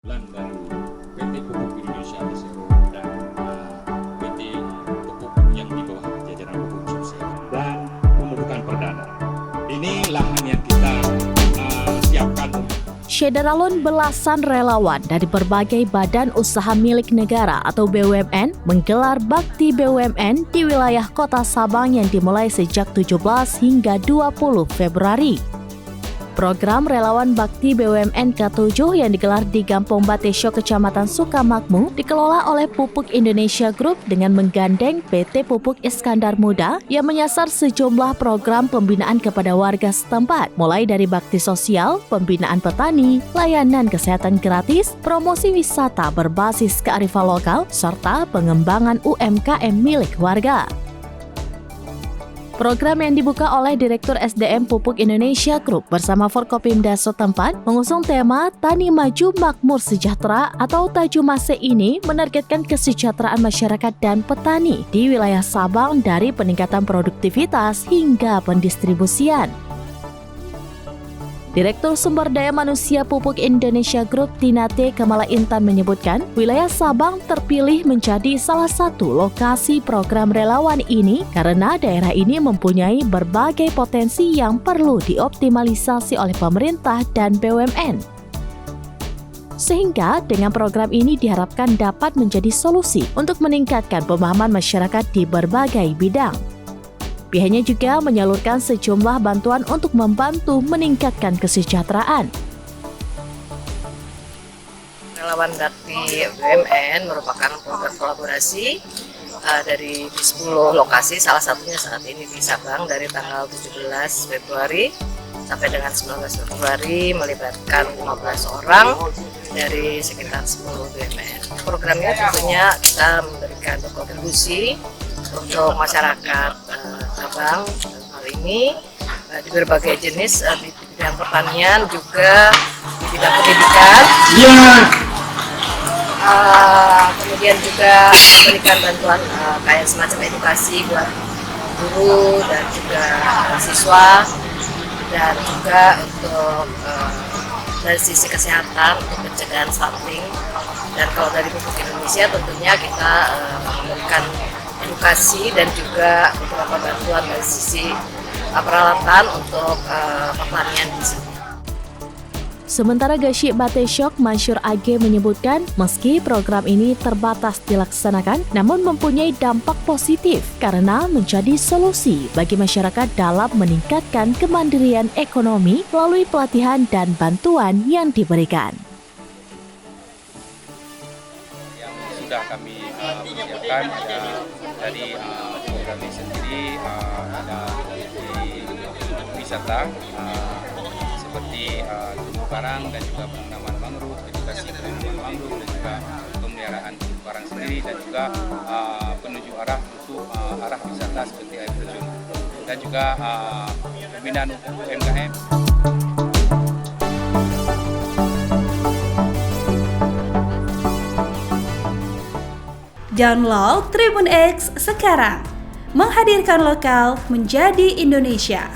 Bulan baru PT Pupuk Indonesia Persero dan PT Pupuk yang di bawah jajaran Pupuk Sosial dan pembukaan perdana. Ini lahan yang kita siapkan. Syederalun belasan relawan dari berbagai badan usaha milik negara atau BUMN menggelar bakti BUMN di wilayah Kota Sabang yang dimulai sejak 17 hingga 20 Februari. Program Relawan Bakti BUMN ke-7 yang digelar di Kampung Batesyo, Kecamatan Sukamakmur, dikelola oleh Pupuk Indonesia Group dengan menggandeng PT Pupuk Iskandar Muda yang menyasar sejumlah program pembinaan kepada warga setempat, mulai dari bakti sosial, pembinaan petani, layanan kesehatan gratis, promosi wisata berbasis kearifan lokal, serta pengembangan UMKM milik warga. Program yang dibuka oleh Direktur SDM Pupuk Indonesia Group bersama Forkopimda setempat mengusung tema Tani Maju Makmur Sejahtera atau Tajumase ini menargetkan kesejahteraan masyarakat dan petani di wilayah Sabang dari peningkatan produktivitas hingga pendistribusian. Direktur Sumber Daya Manusia Pupuk Indonesia Group Tinate Kamala Intan menyebutkan, wilayah Sabang terpilih menjadi salah satu lokasi program relawan ini karena daerah ini mempunyai berbagai potensi yang perlu dioptimalisasi oleh pemerintah dan BUMN. Sehingga dengan program ini diharapkan dapat menjadi solusi untuk meningkatkan pemahaman masyarakat di berbagai bidang. Pihaknya juga menyalurkan sejumlah bantuan untuk membantu meningkatkan kesejahteraan. Relawan Bakti BUMN merupakan program kolaborasi dari 10 lokasi, salah satunya saat ini di Sabang dari tanggal 17 Februari sampai dengan 19 Februari melibatkan 15 orang dari sekitar 10 BUMN. Programnya tentunya kita memberikan kontribusi untuk masyarakat Sabang hal ini di berbagai jenis di bidang pertanian juga di bidang pendidikan. Kemudian juga memberikan bantuan kayak semacam edukasi buat guru dan juga siswa, dan juga untuk dari sisi kesehatan untuk pencegahan stunting. Dan kalau dari Pupuk Indonesia tentunya kita memberikan edukasi dan juga beberapa bantuan dari sisi peralatan untuk pertanian di sini. Sementara Gasyik Batesyo Mansur AG menyebutkan, meski program ini terbatas dilaksanakan, namun mempunyai dampak positif karena menjadi solusi bagi masyarakat dalam meningkatkan kemandirian ekonomi melalui pelatihan dan bantuan yang diberikan. Yang sudah kami persiapkan ada dari program ini sendiri, ada di wisata seperti terumbu karang dan juga penanaman mangrove, edukasi penanaman mangrove dan juga pemeliharaan terumbu karang sendiri, dan juga penuju arah untuk arah wisata seperti air terjun dan juga pembinaan UMKM. Download Tribun X sekarang, menghadirkan lokal menjadi Indonesia.